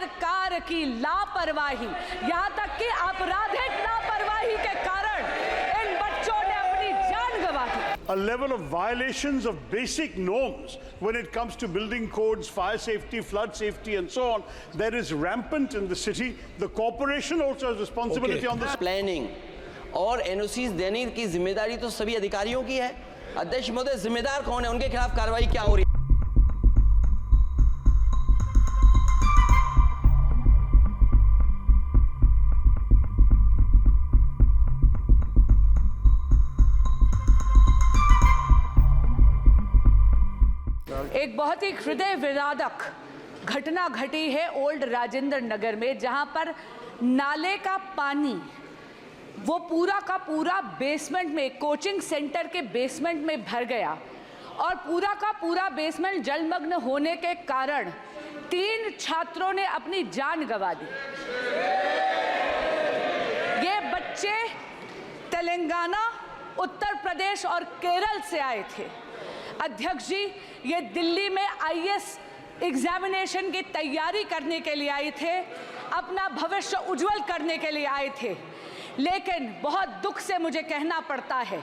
सरकार की लापरवाही, यहाँ तक कि आपराधिक लापरवाही के कारण इन बच्चों ने अपनी जान गंवा दी। A level of violations of basic norms when it comes to building codes, fire safety, flood safety and so on, that is rampant in the city. The corporation also has responsibility on this. Planning और NOCs देने की जिम्मेदारी तो सभी अधिकारियों की है। अध्यक्ष महोदय, जिम्मेदार कौन है, उनके खिलाफ कार्रवाई क्या हो रही है? एक बहुत ही हृदय विदारक घटना घटी है ओल्ड राजेंद्र नगर में, जहां पर नाले का पानी वो पूरा का पूरा बेसमेंट में, कोचिंग सेंटर के बेसमेंट में भर गया और पूरा का पूरा बेसमेंट जलमग्न होने के कारण 3 छात्रों ने अपनी जान गंवा दी। ये बच्चे तेलंगाना, उत्तर प्रदेश और केरल से आए थे। अध्यक्ष जी, ये दिल्ली में आईएएस एग्जामिनेशन की तैयारी करने के लिए आए थे, अपना भविष्य उज्जवल करने के लिए आए थे। लेकिन बहुत दुख से मुझे कहना पड़ता है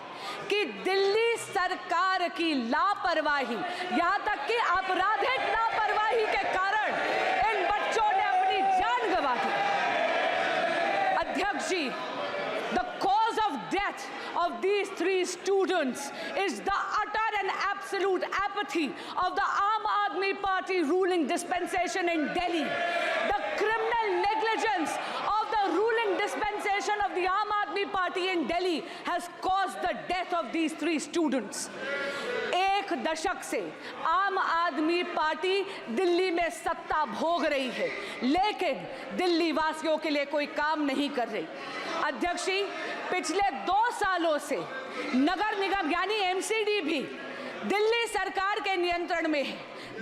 कि दिल्ली सरकार की लापरवाही, यहाँ तक कि आपराधिक लापरवाही के कारण इन बच्चों ने अपनी जान गंवा दी। अध्यक्ष जी, the cause of death of these 3 students is the utter and absolute apathy of the Aam Aadmi Party ruling dispensation in Delhi. The criminal negligence of the ruling dispensation of the Aam Aadmi Party in Delhi has caused the death of these 3 students. 1 दशक से आम आदमी party Delhi में सत्ता भोग रही है, लेकिन दिल्ली वासियों के लिए कोई काम नहीं कर रही। अध्यक्ष जी, पिछले 2 सालों से नगर निगम यानी एमसीडी भी दिल्ली सरकार के नियंत्रण में है,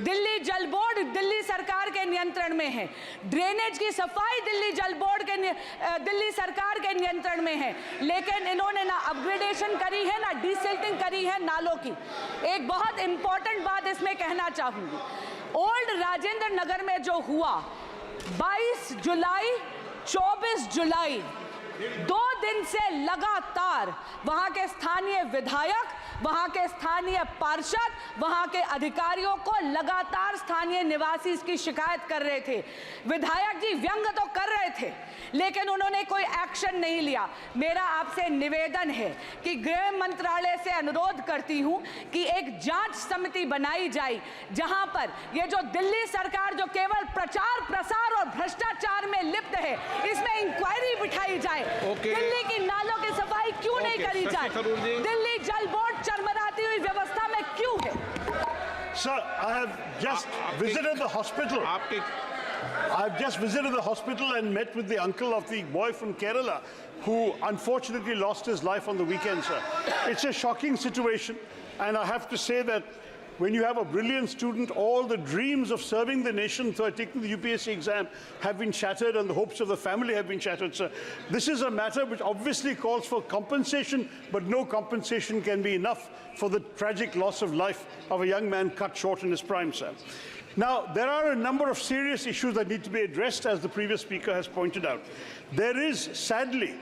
दिल्ली जल बोर्ड दिल्ली सरकार के नियंत्रण में है, ड्रेनेज की सफाई दिल्ली जल बोर्ड के दिल्ली सरकार के नियंत्रण में है, लेकिन इन्होंने ना अपग्रेडेशन करी है, ना डीसिल्टिंग करी है नालों की। एक बहुत इंपॉर्टेंट बात इसमें कहना चाहूंगी, ओल्ड राजेंद्र नगर में जो हुआ 22 जुलाई 24 जुलाई 2 दिन से लगातार वहां के स्थानीय विधायक, वहां के स्थानीय पार्षद, वहां के अधिकारियों को लगातार स्थानीय निवासी इसकी शिकायत कर रहे थे। विधायक जी व्यंग तो कर रहे थे, लेकिन उन्होंने कोई एक्शन नहीं लिया। मेरा आपसे निवेदन है कि गृह मंत्रालय से अनुरोध करती हूं कि एक जांच समिति बनाई जाए, जहां पर ये जो दिल्ली सरकार जो केवल प्रचार प्रसार और भ्रष्टाचार में लिप्त है, इसमें इंक्वायरी बिठाई जाए। दिल्ली की नालों की सफाई क्यों नहीं करी जाए? दिल्ली जल बोर्ड चरमराती हुई व्यवस्था में क्यों है? Sir, I have just visited the hospital. I've just visited the hospital and met with the uncle of the boy from Kerala who unfortunately lost his life on the weekend, sir. It's a shocking situation, and I have to say that when you have a brilliant student, all the dreams of serving the nation through taking the UPSC exam have been shattered and the hopes of the family have been shattered, sir. This is a matter which obviously calls for compensation, but no compensation can be enough for the tragic loss of life of a young man cut short in his prime, sir. Now, there are a number of serious issues that need to be addressed, as the previous speaker has pointed out. There is, sadly,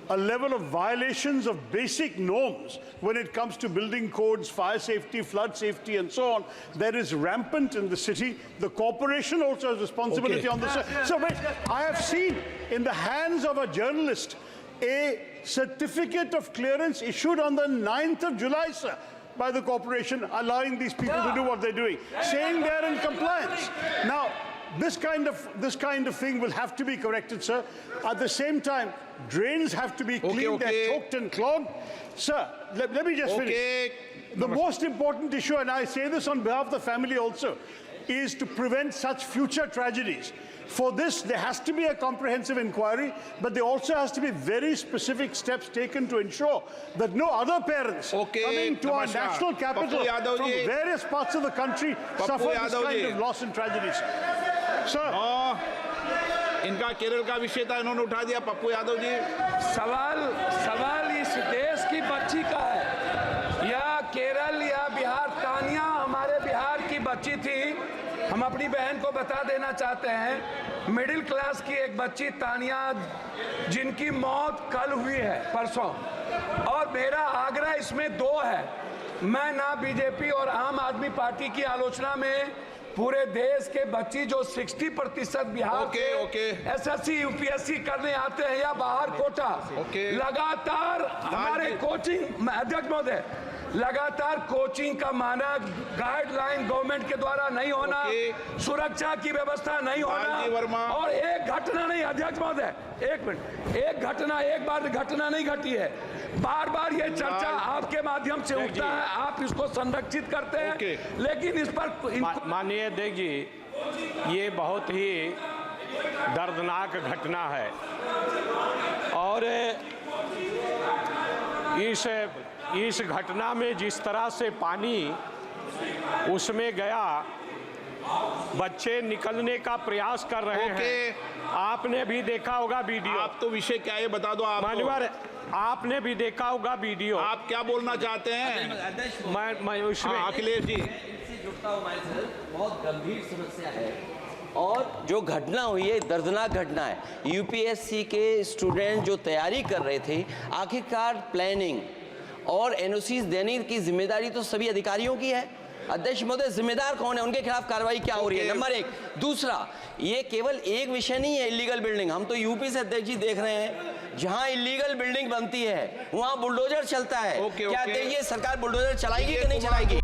a level of violations of basic norms when it comes to building codes, fire safety, flood safety and so on, that is rampant in the city. The corporation also has responsibility on this. So wait, I have seen in the hands of a journalist a certificate of clearance issued on the 9th of July, sir, by the corporation, allowing these people to do what they're doing, saying they're in compliance. Now, this kind of thing will have to be corrected, sir. At the same time, drains have to be cleaned. They're choked and clogged. Sir, let me just finish. The most important issue, and I say this on behalf of the family also, is to prevent such future tragedies. For this, there has to be a comprehensive inquiry, but there also has to be very specific steps taken to ensure that no other parents coming to our national capital from various parts of the country suffer this kind of loss and tragedies. Sir. इनका केरल का विषय था, इन्होंने उठा दिया। पप्पू यादव जी, सवाल इस देश की बच्ची का है, या केरल या बिहार? तानिया हमारे बिहार की बच्ची थी, हम अपनी बहन को बता देना चाहते हैं, मिडिल क्लास की एक बच्ची तानिया जिनकी मौत कल हुई है, परसों, और मेरा आग्रह इसमें दो है। मैं ना बीजेपी और आम आदमी पार्टी की आलोचना में, पूरे देश के बच्ची जो 60% बिहार के एसएससी यूपीएससी करने आते हैं या बाहर कोटा, लगातार हमारे कोचिंग, अध्यक्ष महोदय, लगातार कोचिंग का मानक गाइडलाइन गवर्नमेंट के द्वारा नहीं होना, सुरक्षा की व्यवस्था नहीं होना, और एक घटना नहीं, अध्यक्ष महोदय एक मिनट, एक बार घटना नहीं घटी है, बार बार ये चर्चा आपके माध्यम से उठता है, आप इसको संरक्षित करते हैं, लेकिन इस पर माननीय अध्यक्ष जी, ये बहुत ही दर्दनाक घटना है और इस घटना में जिस तरह से पानी उसमें गया, बच्चे निकलने का प्रयास कर रहे हैं। आपने भी देखा होगा वीडियो। आप तो विषय क्या है बता दो आप। मान्यवर, आपने भी देखा होगा वीडियो। आप क्या बोलना चाहते हैं? मैं उसमें अखिलेश जी, जुड़ता हूं हमारे साथ, बहुत गंभीर समस्या है और जो घटना हुई है दर्दनाक घटना है। यूपीएससी के स्टूडेंट जो तैयारी कर रहे थे, आखिरकार प्लानिंग और एनओसीज देने की जिम्मेदारी तो सभी अधिकारियों की है। अध्यक्ष महोदय, जिम्मेदार कौन है, उनके खिलाफ कार्रवाई क्या हो रही है, नंबर एक। दूसरा, ये केवल एक विषय नहीं है इलीगल बिल्डिंग, हम तो यूपी से अध्यक्ष जी देख रहे हैं, जहां इलीगल बिल्डिंग बनती है वहां बुलडोजर चलता है। क्या अध्यक्ष जी सरकार बुलडोजर चलाएगी कि नहीं चलाएगी?